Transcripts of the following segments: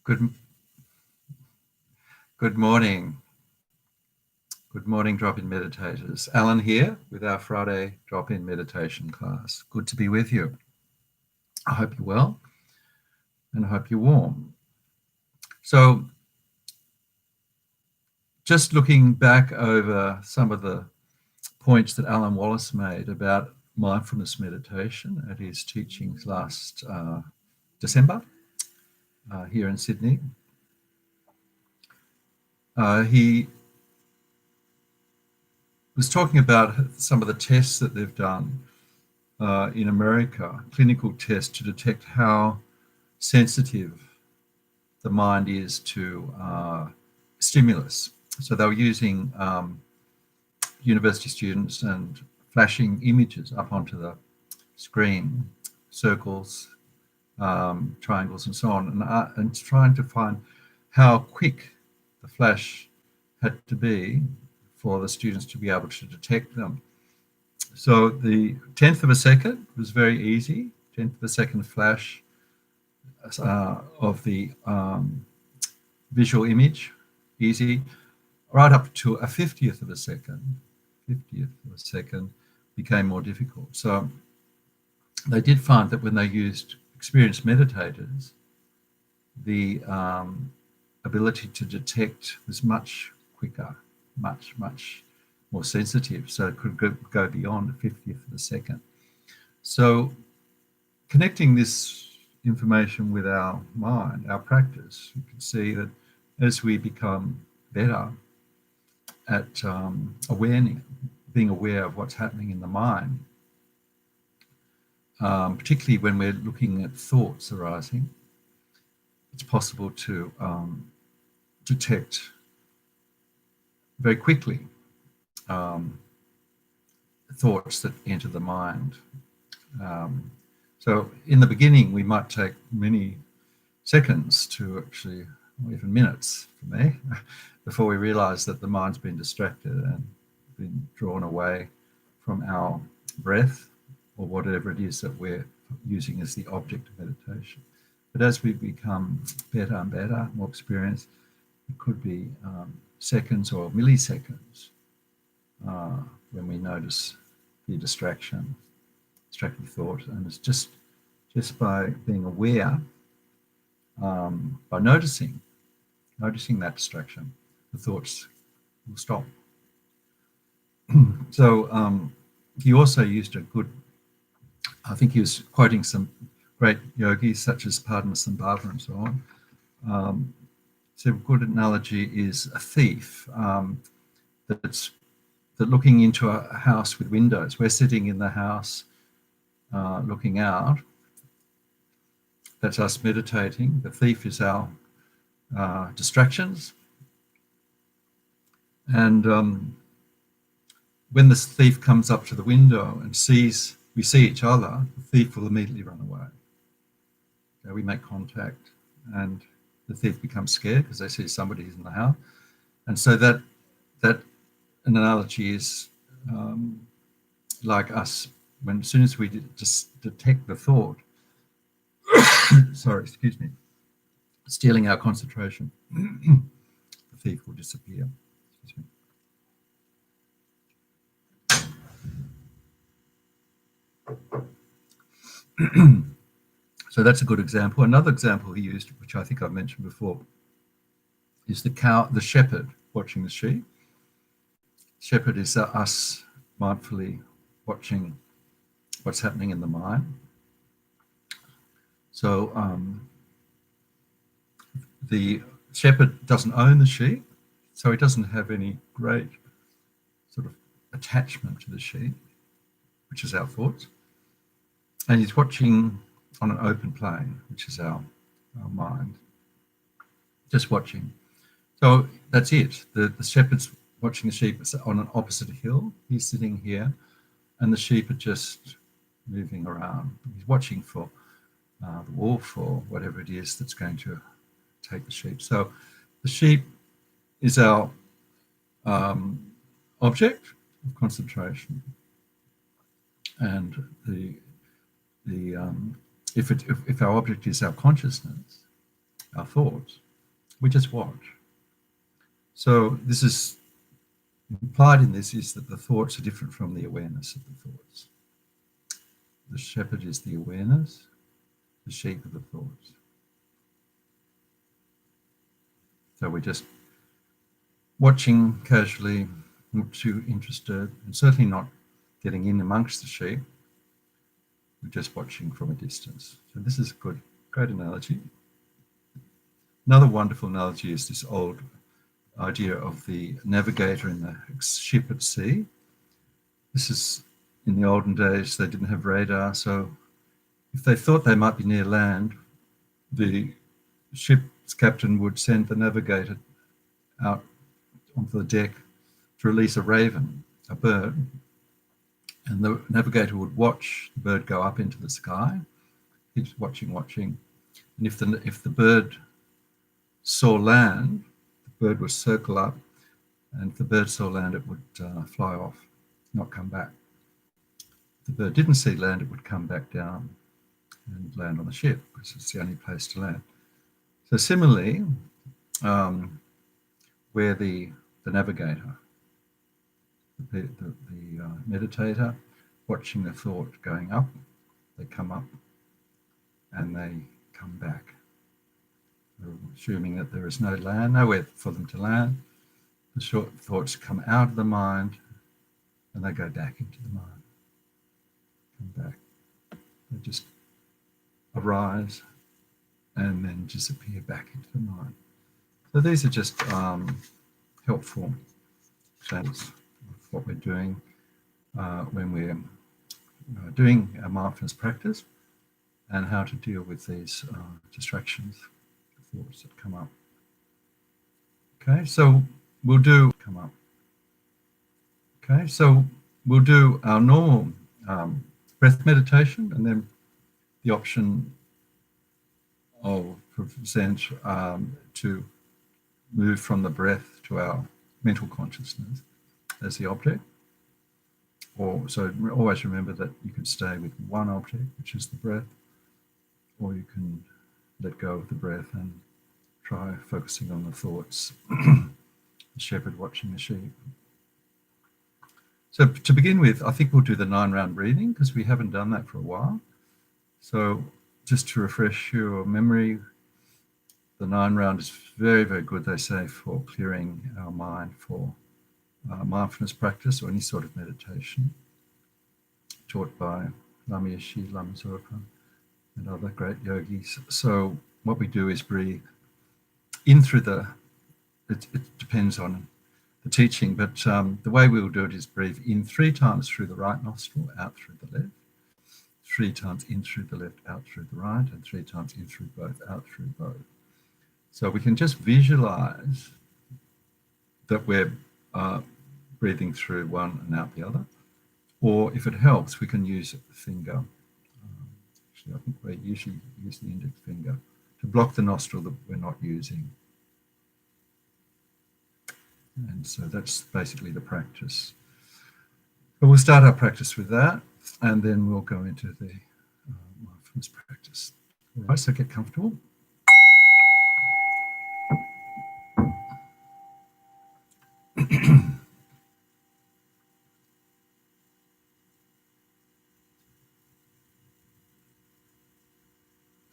Good, good morning. Good morning, drop-in meditators. Alan here with our Friday drop-in meditation class. Good to be with you. I hope you're well and I hope you're warm. So just looking back over some of the points that Alan Wallace made about mindfulness meditation at his teachings last December here in Sydney. He was talking about some of the tests that they've done in America, clinical tests to detect how sensitive the mind is to stimulus. So they were using university students and flashing images up onto the screen, circles, triangles and so on, and trying to find how quick the flash had to be for the students to be able to detect them. So the 10th of a second was very easy, 10th of a second flash of the visual image, easy, right up to a 50th of a second. 50th of a second became more difficult. So they did find that when they used experienced meditators, the ability to detect was much quicker, much more sensitive, so it could go beyond a 50th of a second. So connecting this information with our mind, our practice, you can see that as we become better at awareness, being aware of what's happening in the mind, particularly when we're looking at thoughts arising, it's possible to detect very quickly thoughts that enter the mind. So in the beginning, we might take many seconds to actually, or even minutes for me, before we realize that the mind's been distracted and been drawn away from our breath or whatever it is that we're using as the object of meditation. But as we become better and better, more experienced, it could be seconds or milliseconds when we notice the distractive thought. And it's just by being aware, by noticing that distraction, the thoughts will stop. So he also used a good, I think he was quoting some great yogis such as Padmasambhava and so on. So a good analogy is a thief that's looking into a house with windows. We're sitting in the house looking out. That's us meditating. The thief is our distractions. And when this thief comes up to the window and we see each other, the thief will immediately run away. Okay, we make contact and the thief becomes scared because they see somebody in the house. And so that an analogy is like us, as soon as we just detect the thought, sorry, excuse me, stealing our concentration, the thief will disappear. Excuse me. So that's a good example. Another example he used, which I think I've mentioned before, is the shepherd watching the sheep. Shepherd is us mindfully watching what's happening in the mind. So the shepherd doesn't own the sheep, so he doesn't have any great sort of attachment to the sheep, which is our thoughts. And he's watching on an open plain, which is our mind, just watching. So that's it. The shepherd's watching the sheep on an opposite hill. He's sitting here, and the sheep are just moving around. He's watching for the wolf or whatever it is that's going to take the sheep. So the sheep is our object of concentration, and if our object is our consciousness, our thoughts. We just watch. So this is implied in this is that the thoughts are different from the awareness of the thoughts. The shepherd is the awareness, the sheep are the thoughts. So we're just watching casually, not too interested, and certainly not getting in amongst the sheep. We're just watching from a distance. So this is a great analogy. Another wonderful analogy is this old idea of the navigator in the ship at sea. This is, in the olden days, they didn't have radar, so if they thought they might be near land, the ship's captain would send the navigator out onto the deck to release a raven, a bird, and the navigator would watch the bird go up into the sky. He's watching, and if the bird saw land, the bird would circle up, and if the bird saw land, it would fly off, not come back. If the bird didn't see land, it would come back down and land on the ship, because it's the only place to land. So similarly, where the navigator, the meditator, watching the thought going up, they come up and they come back. Assuming that there is no land, nowhere for them to land, the short thoughts come out of the mind and they go back into the mind. Come back. They just arise and then disappear back into the mind. So these are just helpful examples of what we're doing when we're doing our mindfulness practice, and how to deal with these distractions, thoughts that come up. Okay, so we'll do our normal breath meditation, and then the option of present to move from the breath to our mental consciousness as the object. So always remember that you can stay with one object, which is the breath, or you can let go of the breath and try focusing on the thoughts, the shepherd watching the sheep. So to begin with, I think we'll do the 9-round breathing, because we haven't done that for a while. So just to refresh your memory, the 9-round is very, very good, they say, for clearing our mind for mindfulness practice or any sort of meditation, taught by Lama Yeshe, Lama Zopa, and other great yogis. So what we do is breathe in through it depends on the teaching, but the way we will do it is breathe in 3 times through the right nostril, out through the left, 3 times in through the left, out through the right, and 3 times in through both, out through both. So we can just visualize that we're breathing through one and out the other, or if it helps, we can use a finger. Actually, I think we usually use the index finger to block the nostril that we're not using. And so that's basically the practice. But we'll start our practice with that, and then we'll go into the mindfulness practice. All right, so get comfortable.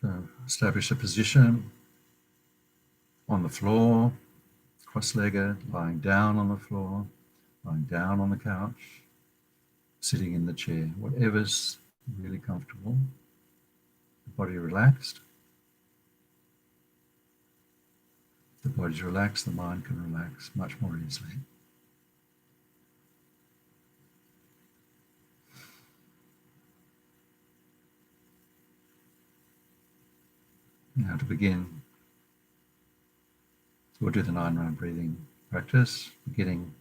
So establish a position on the floor, cross-legged, lying down on the floor, lying down on the couch, sitting in the chair, whatever's really comfortable. The body relaxed. If the body's relaxed, the mind can relax much more easily. Now to begin, we'll do the 9-round breathing practice, beginning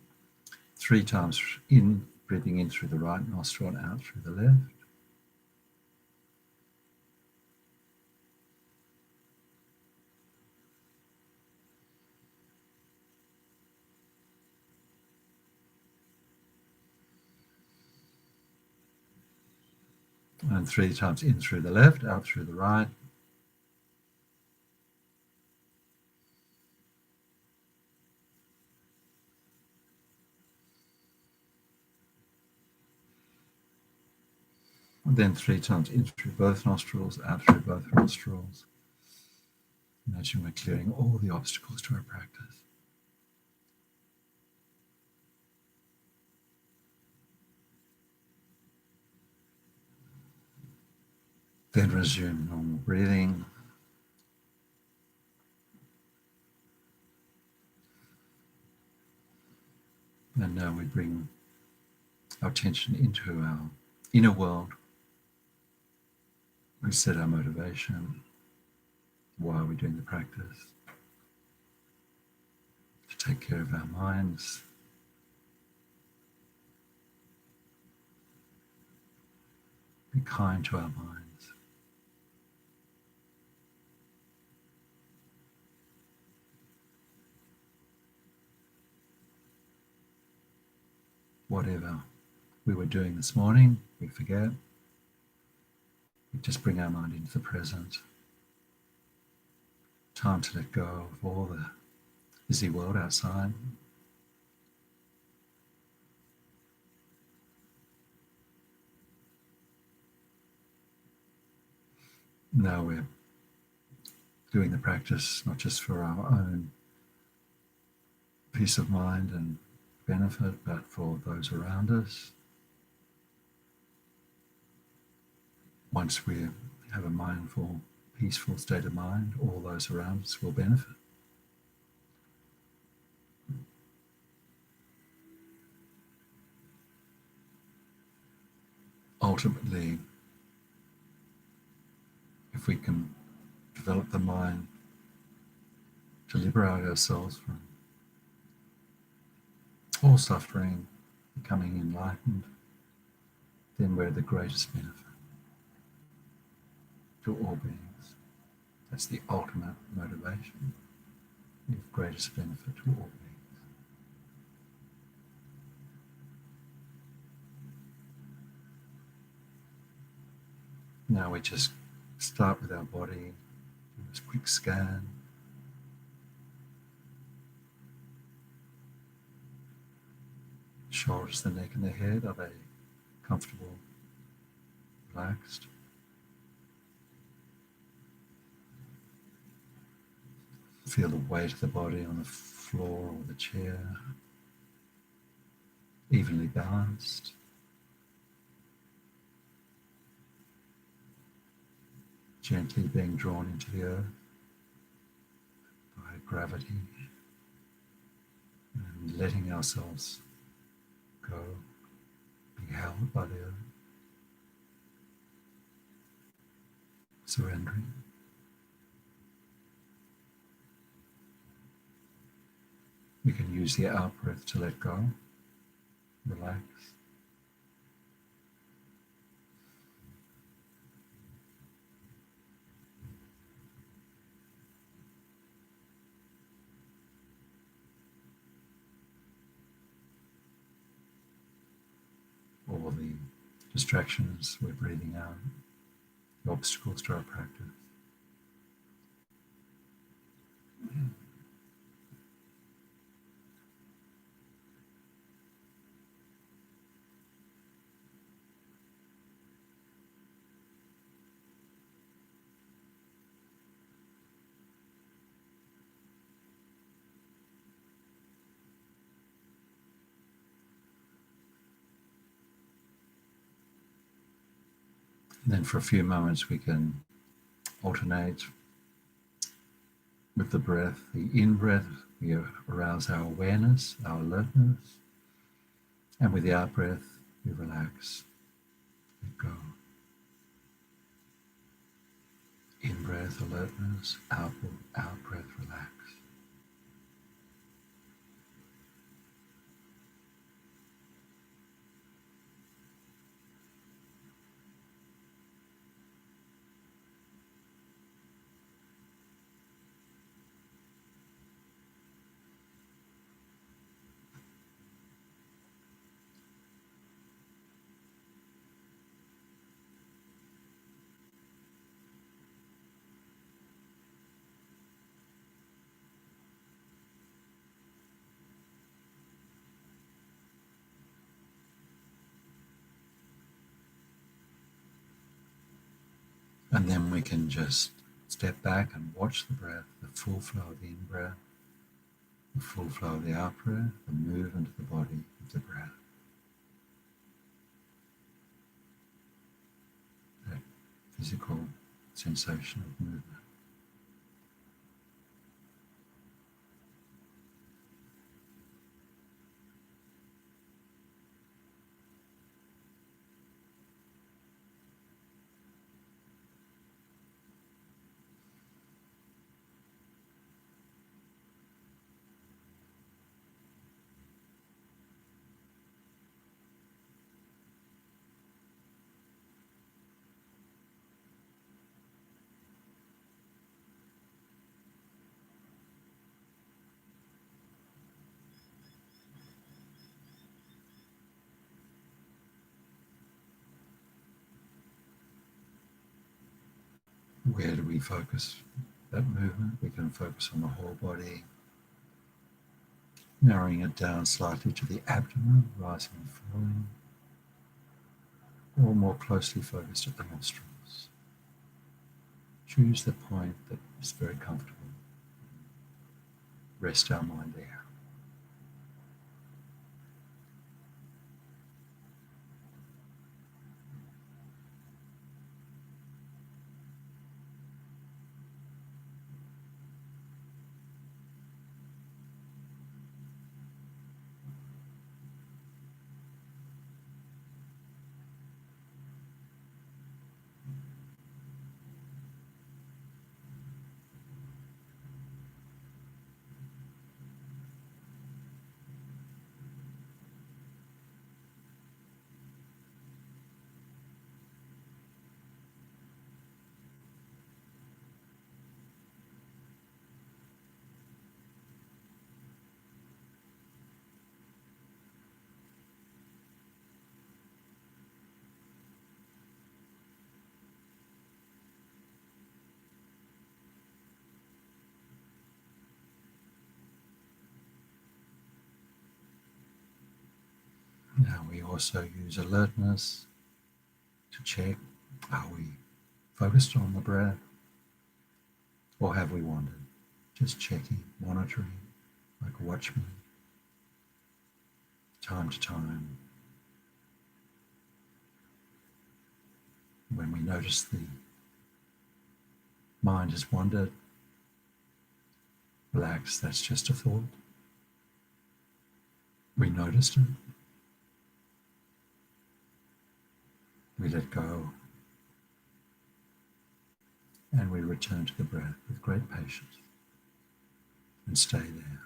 3 times in, breathing in through the right nostril and out through the left. And 3 times in through the left, out through the right. And then 3 times in through both nostrils, out through both nostrils. Imagine we're clearing all the obstacles to our practice. Then resume normal breathing. And now we bring our attention into our inner world. We set our motivation. Why are we doing the practice? To take care of our minds. Be kind to our minds. Whatever we were doing this morning, we forget. We just bring our mind into the present. Time to let go of all the busy world outside. Now we're doing the practice not just for our own peace of mind and benefit, but for those around us. Once we have a mindful, peaceful state of mind, all those around us will benefit. Ultimately, if we can develop the mind to liberate ourselves from all suffering, becoming enlightened, then we're the greatest benefit to all beings. That's the ultimate motivation, the greatest benefit to all beings. Now we just start with our body, do this quick scan. Shoulders, the neck and the head, are they comfortable, relaxed? Feel the weight of the body on the floor or the chair, evenly balanced. Gently being drawn into the earth by gravity and letting ourselves go, being held by the earth, surrendering. We can use the out breath to let go, relax. All the distractions we're breathing out, the obstacles to our practice. And then for a few moments we can alternate with the breath. The in-breath, we arouse our awareness, our alertness. And with the out-breath, we relax, let go. In-breath, alertness, out-breath, relax. And then we can just step back and watch the breath, the full flow of the in-breath, the full flow of the out-breath, the movement of the body of the breath. That physical sensation of movement. Where do we focus that movement? We can focus on the whole body, narrowing it down slightly to the abdomen, rising and falling, or more closely focused at the nostrils. Choose the point that is very comfortable. Rest our mind there. Now we also use alertness to check, are we focused on the breath or have we wandered? Just checking, monitoring like a watchman, time to time. When we notice the mind has wandered, relax, that's just a thought. We noticed it. We let go and we return to the breath with great patience and stay there.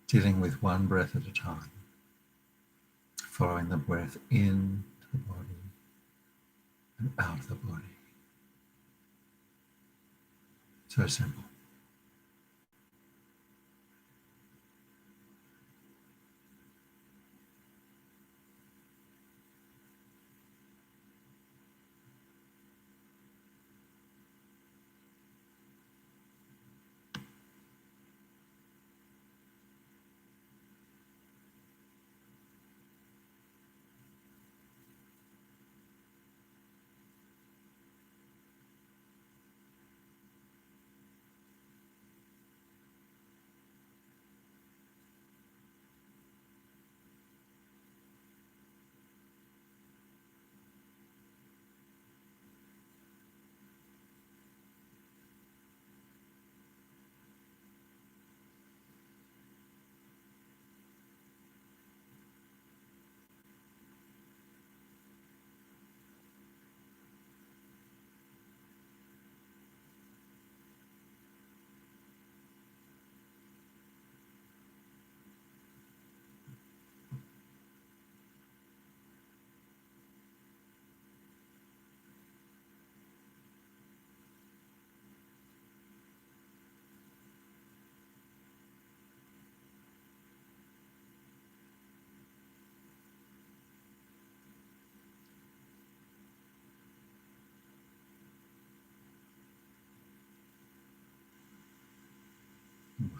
Dealing with one breath at a time, following the breath into the body and out of the body. So simple.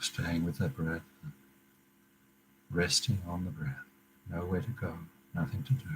Staying with that breath, resting on the breath, nowhere to go, nothing to do.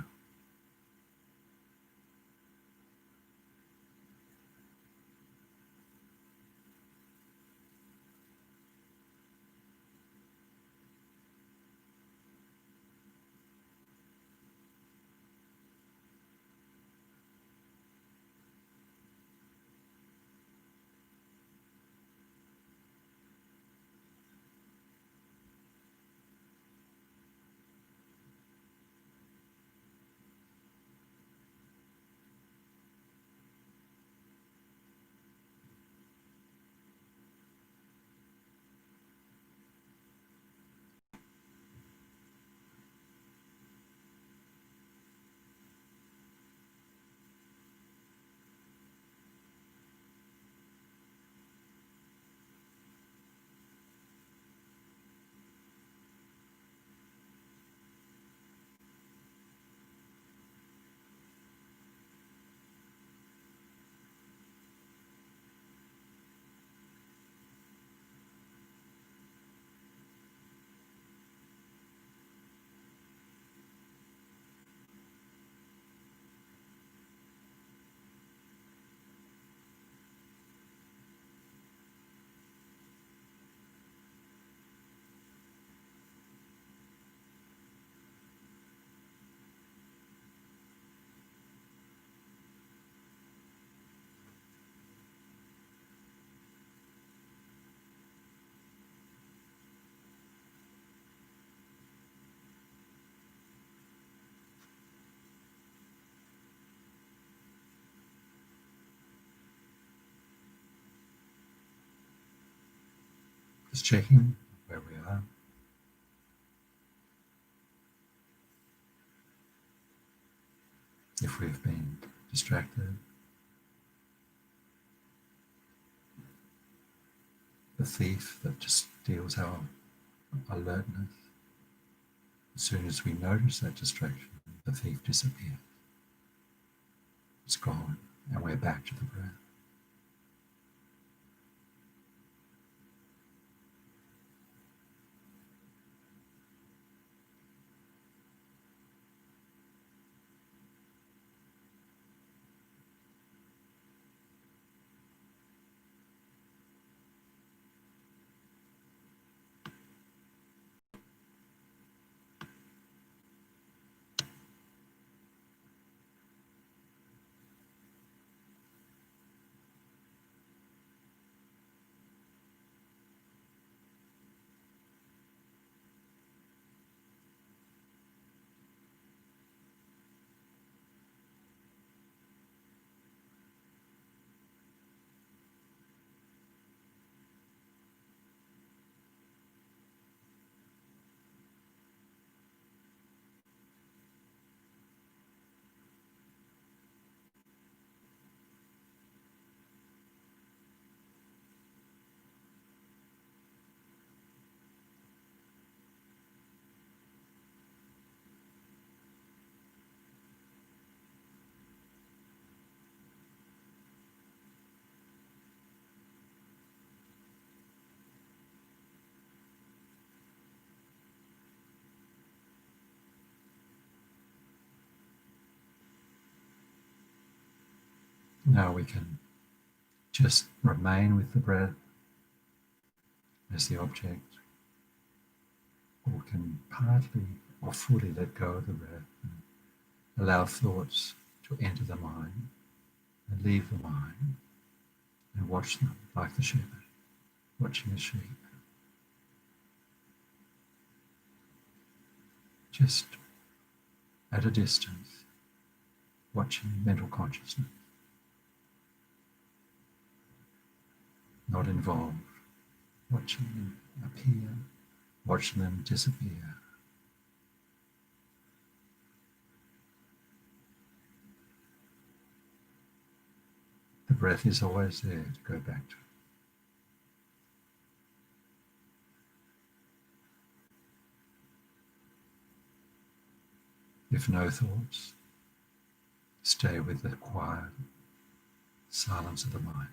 Just checking where we are. If we've been distracted, the thief that just steals our alertness, as soon as we notice that distraction, the thief disappears. It's gone, and we're back to the breath. Now we can just remain with the breath as the object, or we can partly or fully let go of the breath and allow thoughts to enter the mind and leave the mind, and watch them like the shepherd watching a sheep. Just at a distance, watching mental consciousness, not involved, watching them appear, watching them disappear. The breath is always there to go back to. If no thoughts, stay with the quiet silence of the mind.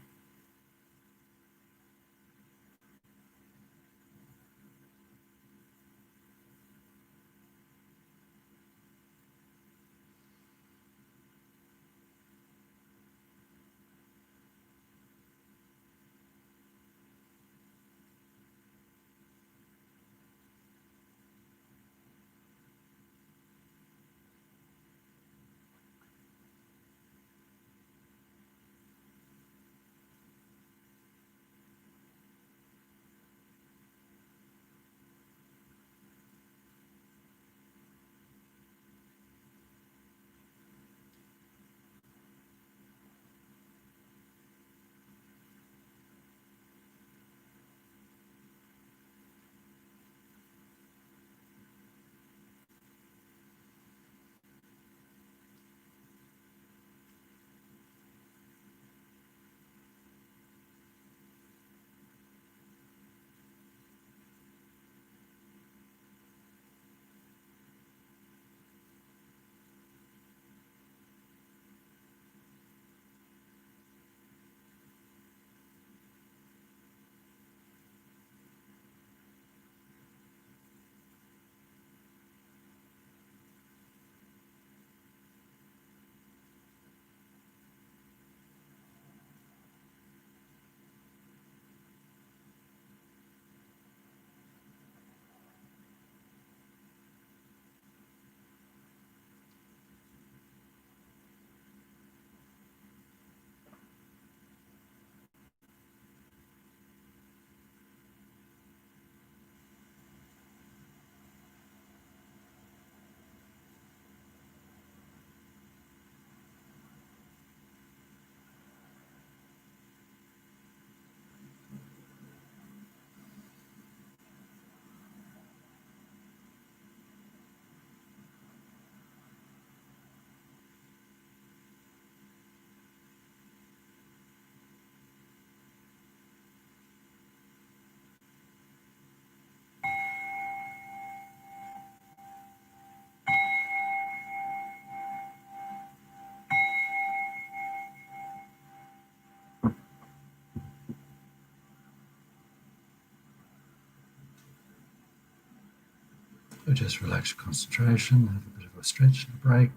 So just relax your concentration, have a bit of a stretch and a break,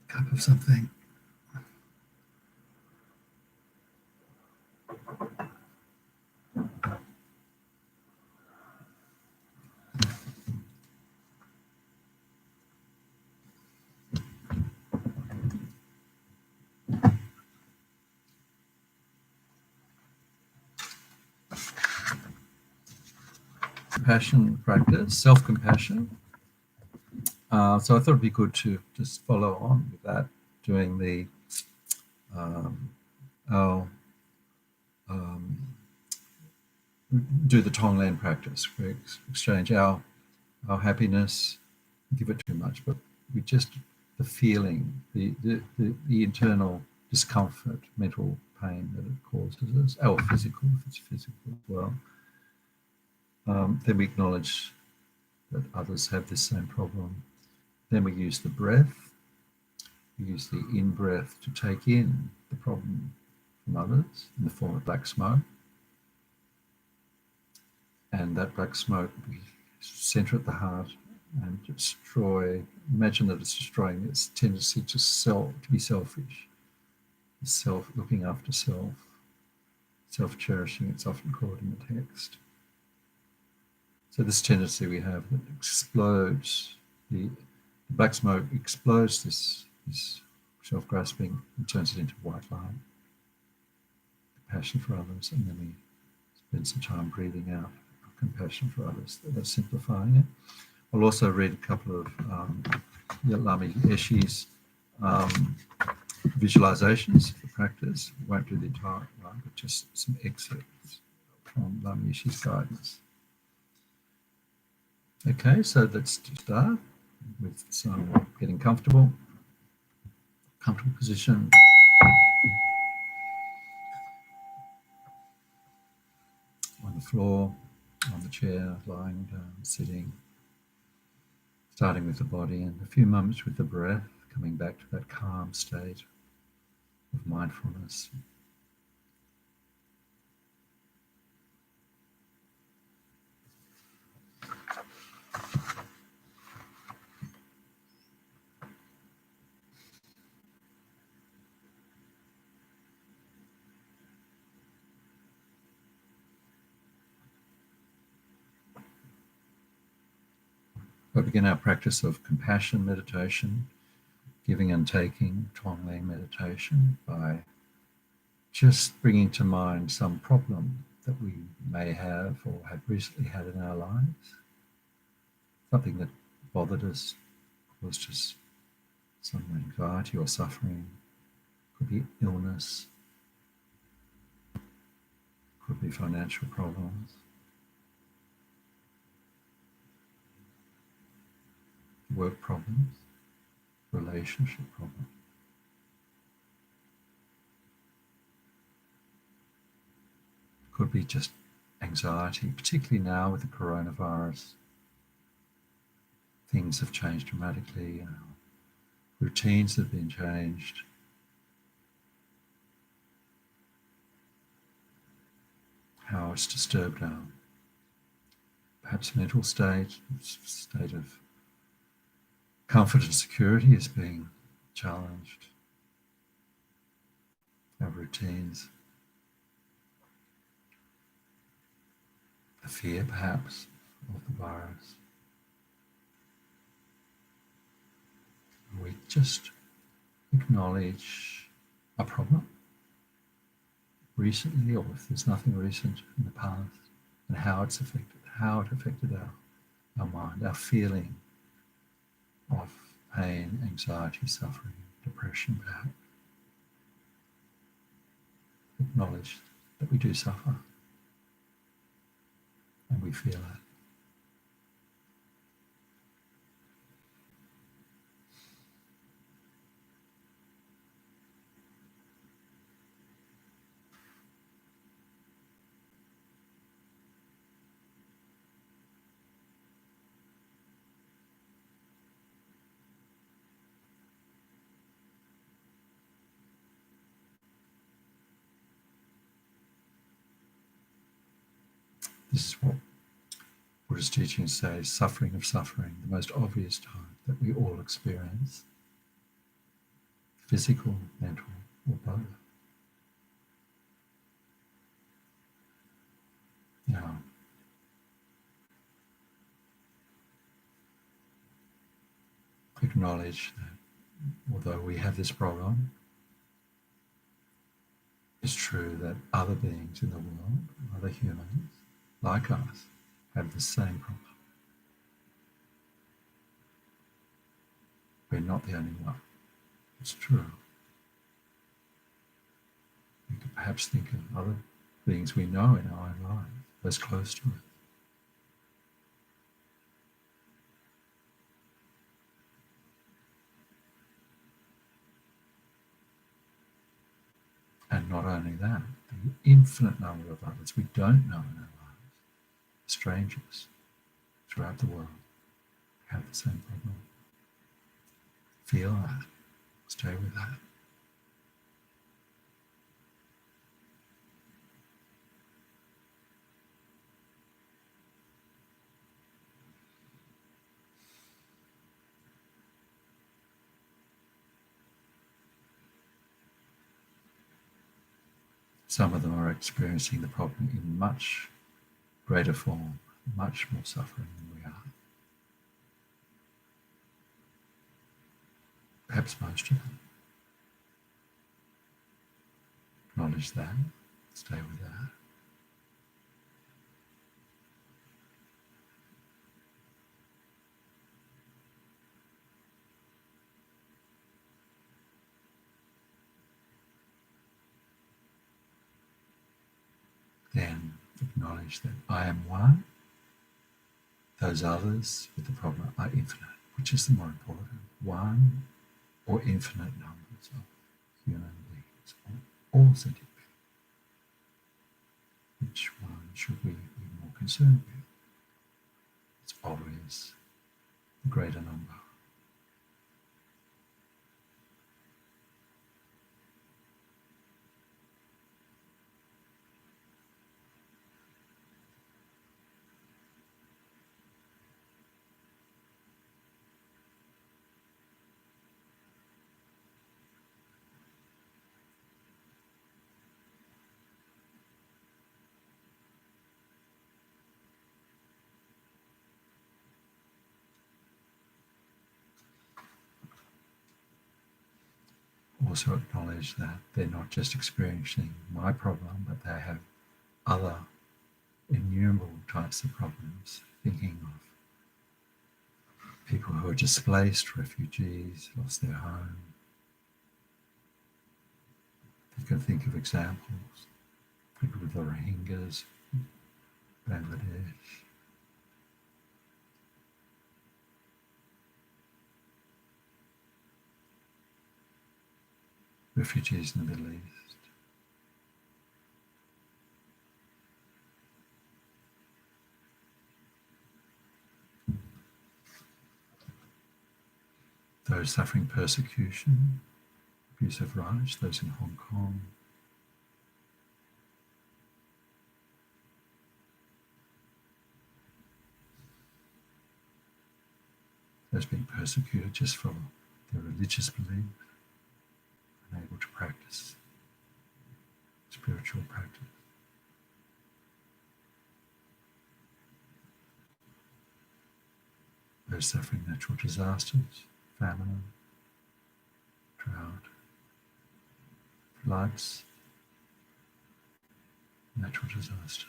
a cup of something. Compassion practice, self-compassion. So I thought it'd be good to just follow on with that, doing the our do the Tonglen practice. We exchange our happiness, give it too much, but we just the feeling, the internal discomfort, mental pain that it causes us, or physical, if it's physical as well. Then we acknowledge that others have this same problem. Then we use the breath. We use the in-breath to take in the problem from others in the form of black smoke. And that black smoke, we center at the heart and destroy, imagine that it's destroying this tendency to be selfish, looking after self-cherishing, it's often called in the text. So this tendency we have that explodes, the black smoke explodes this self-grasping and turns it into white light, compassion for others, and then we spend some time breathing out compassion for others. That's simplifying it. I'll also read a couple of Lama Yeshe's visualizations for practice. We won't do the entire one, but just some excerpts from Lama Yeshe's guidance. Okay, so let's start with some getting comfortable position. On the floor, on the chair, lying down, sitting, starting with the body, and a few moments with the breath, coming back to that calm state of mindfulness. We'll begin our practice of compassion meditation, giving and taking, Tonglen meditation, by just bringing to mind some problem that we may have or have recently had in our lives, something that bothered us, caused us some anxiety or suffering. Could be illness, could be financial problems, work problems, relationship problems. Could be just anxiety, particularly now with the coronavirus. Things have changed dramatically. Routines have been changed. How it's disturbed our perhaps mental state of comfort and security is being challenged. Our routines. The fear perhaps of the virus. We just acknowledge a problem recently, or if there's nothing recent in the past, and how it affected our mind, our feeling of pain, anxiety, suffering, depression perhaps. Acknowledge that we do suffer and we feel it. This is what we're Buddhist teachings say suffering of suffering, the most obvious type that we all experience, physical, mental, or both. Now, acknowledge that although we have this problem, it's true that other beings in the world, other humans like us, have the same problem. We're not the only one. It's true. We could perhaps think of other beings we know in our own lives, those close to us. And not only that, the infinite number of others we don't know in our lives, strangers throughout the world, have the same problem. Feel that. Stay with that. Some of them are experiencing the problem in much greater form, much more suffering than we are. Perhaps most of them. Acknowledge that. Stay with that. Then acknowledge that I am one. Those others with the problem are infinite, which is the more important. One or infinite numbers of human beings, all sentient beings. Which one should we be more concerned with? It's always the greater number. Also acknowledge that they're not just experiencing my problem, but they have other innumerable types of problems, thinking of people who are displaced, refugees, lost their home. You can think of examples, people with the Rohingyas, Bangladesh. Refugees in the Middle East. Those suffering persecution, abuse of rights, those in Hong Kong. Those being persecuted just for their religious belief, unable to practice spiritual practice. Those suffering natural disasters, famine, drought, floods, natural disasters.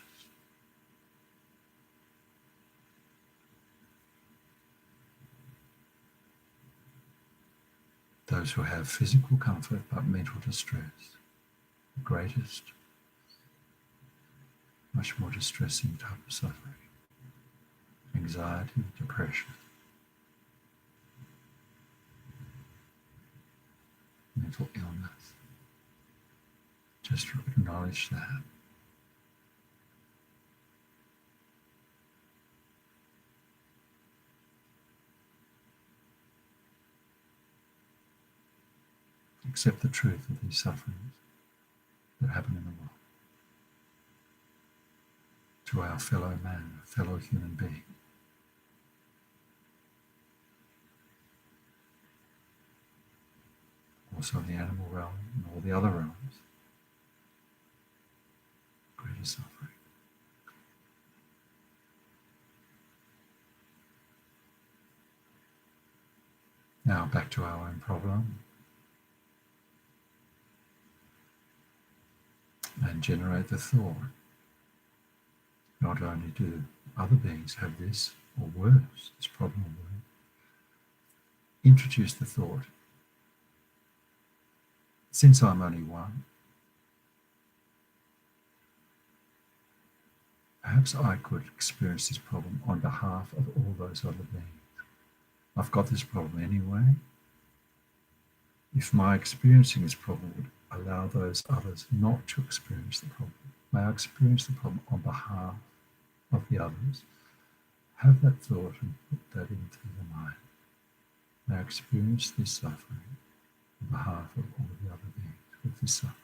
Those who have physical comfort but mental distress, the greatest, much more distressing type of suffering. Anxiety, depression, mental illness. Just acknowledge that. Accept the truth of these sufferings that happen in the world to our fellow man, fellow human being. also in the animal realm and all the other realms. Greater suffering. Now back to our own problem. And generate the thought. Not only do other beings have this, or worse, this problem or worse, introduce the thought, since I'm only one, perhaps I could experience this problem on behalf of all those other beings. I've got this problem anyway. If my experiencing this problem would allow those others not to experience the problem, may I experience the problem on behalf of the others? Have that thought and put that into the mind. May I experience this suffering on behalf of all the other beings with this suffering.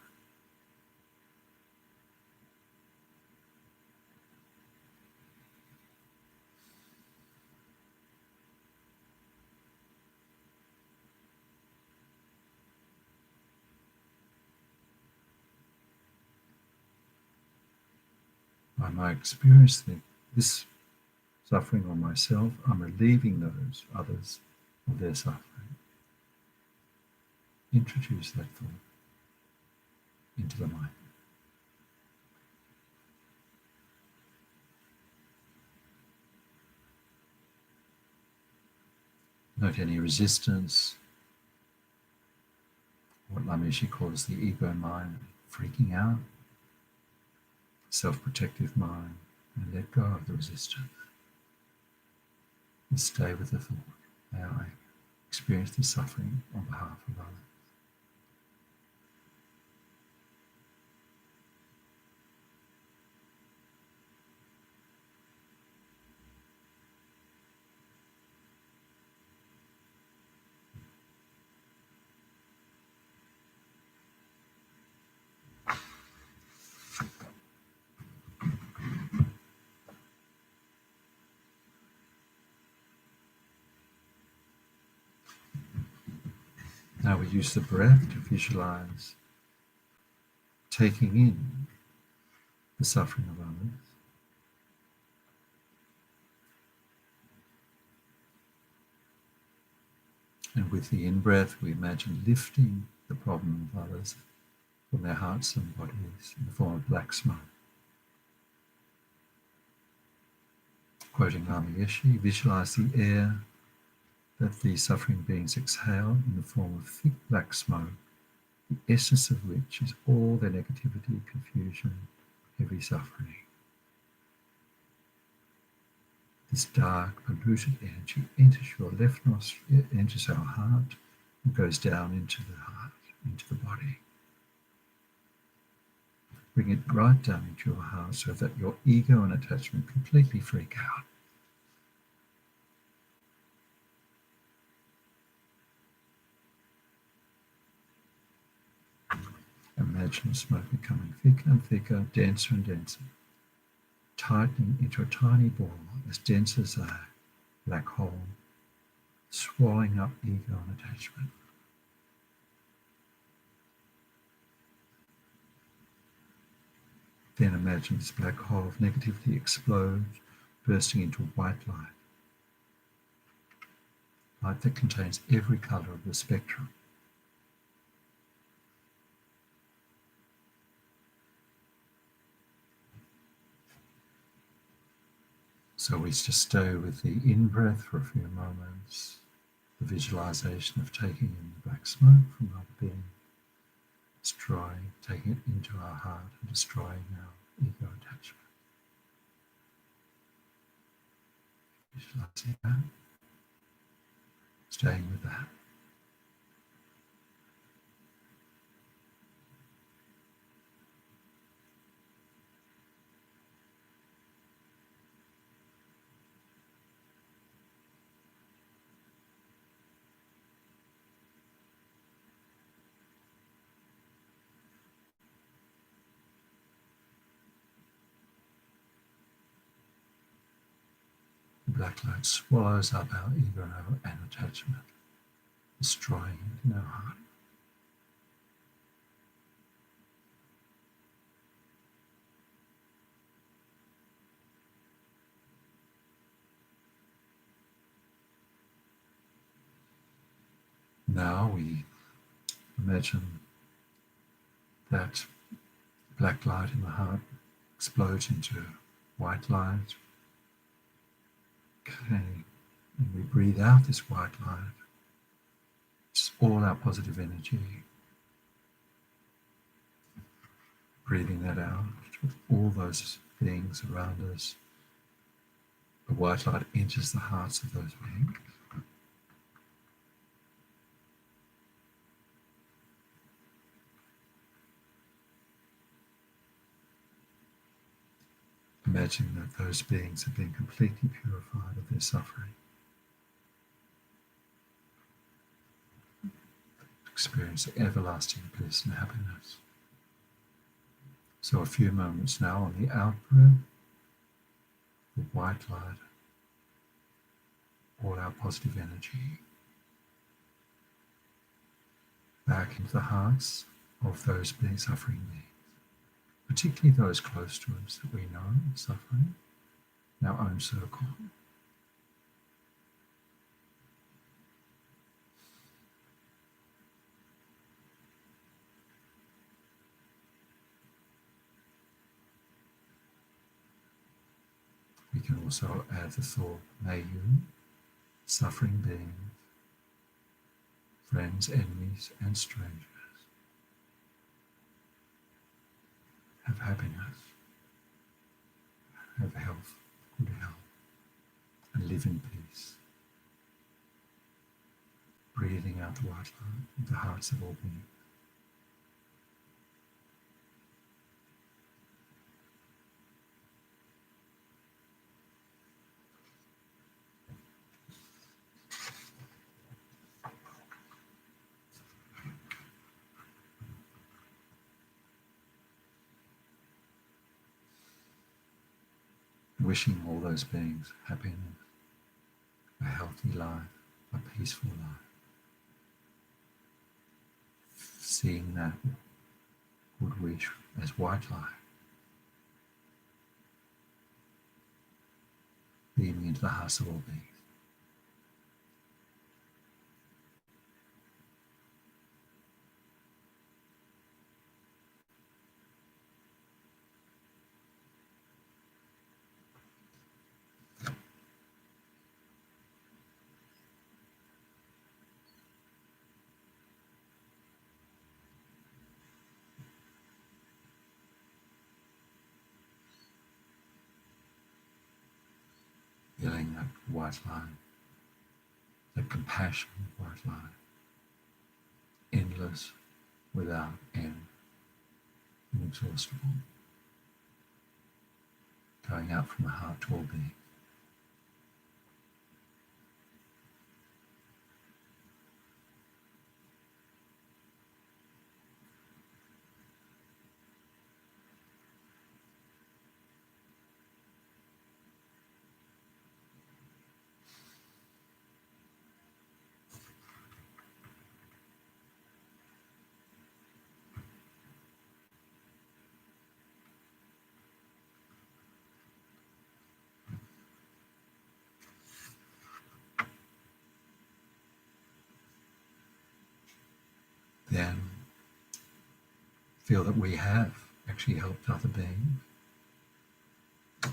By my experiencing this suffering on myself, I'm relieving those others of their suffering. Introduce that thought into the mind. Note any resistance, what Lamishi calls the ego mind, freaking out, self-protective mind, and let go of the resistance. And stay with the thought. May I experience this suffering on behalf of others. Now we use the breath to visualize taking in the suffering of others. And with the in-breath, we imagine lifting the problem of others from their hearts and bodies in the form of black smoke. Quoting Lama Yeshe, visualize the air that the suffering beings exhale in the form of thick black smoke, the essence of which is all their negativity, confusion, heavy suffering. This dark, polluted energy enters your left nostril, enters our heart, and goes down into the heart, into the body. Bring it right down into your heart so that your ego and attachment completely freak out. Imagine the smoke becoming thicker and thicker, denser and denser, tightening into a tiny ball as dense as a black hole, swallowing up ego and attachment. Then imagine this black hole of negativity explodes, bursting into white light, light that contains every color of the spectrum. So we just stay with the in-breath for a few moments, the visualization of taking in the black smoke from our being, destroying, taking it into our heart and destroying our ego attachment. Visualizing that, staying with that. The black light swallows up our ego and attachment, destroying it in our heart. Now we imagine that black light in the heart explodes into white light. Okay, and we breathe out this white light. It's all our positive energy. Breathing that out with all those beings around us. The white light enters the hearts of those beings. Imagine that those beings have been completely purified of their suffering. Experience everlasting bliss and happiness. So a few moments now on the out breath, the white light, all our positive energy, back into the hearts of those beings, suffering beings, particularly those close to us that we know are suffering, in our own circle. We can also add the thought, may you, suffering beings, friends, enemies, and strangers, have happiness, have health, good health, and live in peace. Breathing out the white light into the hearts of all beings. Wishing all those beings happiness, a healthy life, a peaceful life. Seeing that good wish as white light, beaming into the hearts of all beings. Feeling that white light, that compassion white light, endless, without end, inexhaustible, going out from the heart to all beings. Then feel that we have actually helped other beings.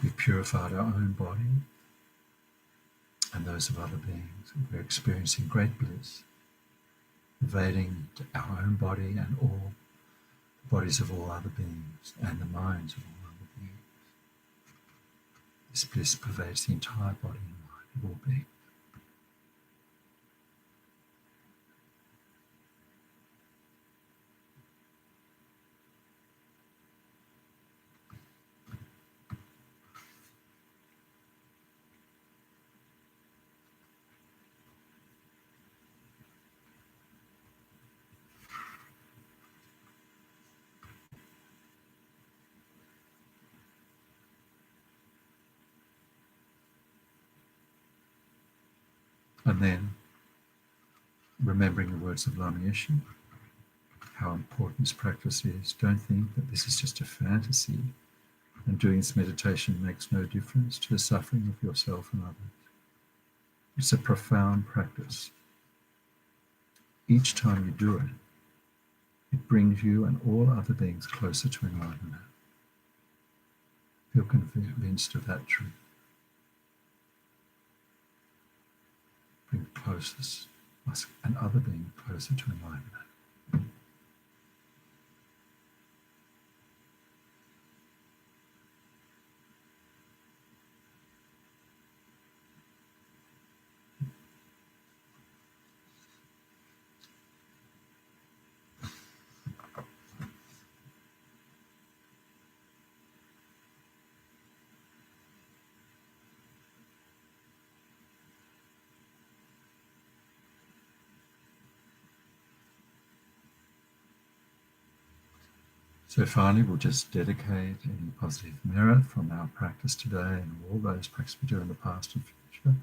We've purified our own body and those of other beings. We're experiencing great bliss, pervading our own body and all the bodies of all other beings and the minds of all other beings. This bliss pervades the entire body and mind of all beings. And then, remembering the words of Lama Yeshe, how important this practice is. Don't think that this is just a fantasy and doing this meditation makes no difference to the suffering of yourself and others. It's a profound practice. each time you do it, it brings you and all other beings closer to enlightenment. Feel convinced of that truth. Bring closest us and other beings closer to enlightenment. So finally, we'll just dedicate any positive merit from our practice today and all those practices we do in the past and future,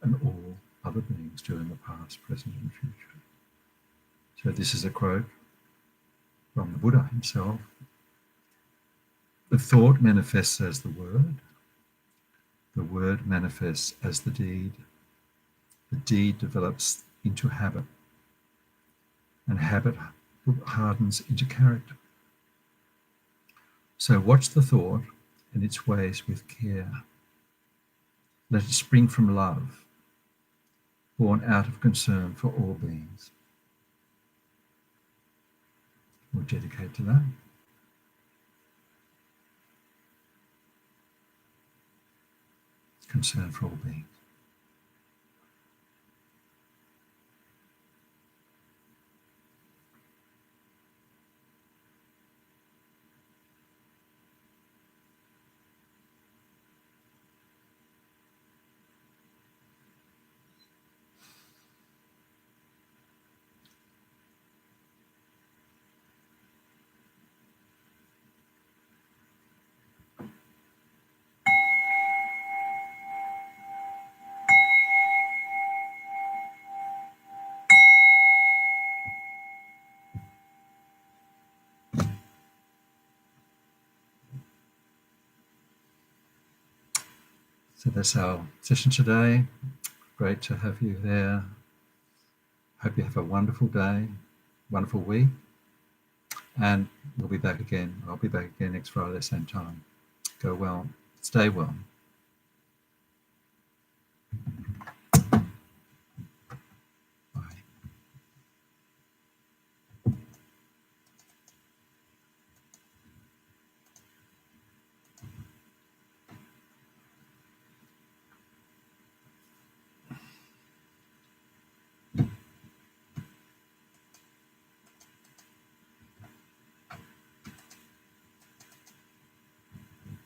and all other beings do in the past, present, and future. So this is a quote from the Buddha himself. The thought manifests as the word manifests as the deed develops into habit, and habit hardens into character. So watch the thought and its ways with care. Let it spring from love, born out of concern for all beings. We'll dedicate to that. Concern for all beings. So that's our session today. Great to have you there. Hope you have a wonderful day, wonderful week. And we'll be back again. I'll be back again next Friday, same time. Go well. Stay well.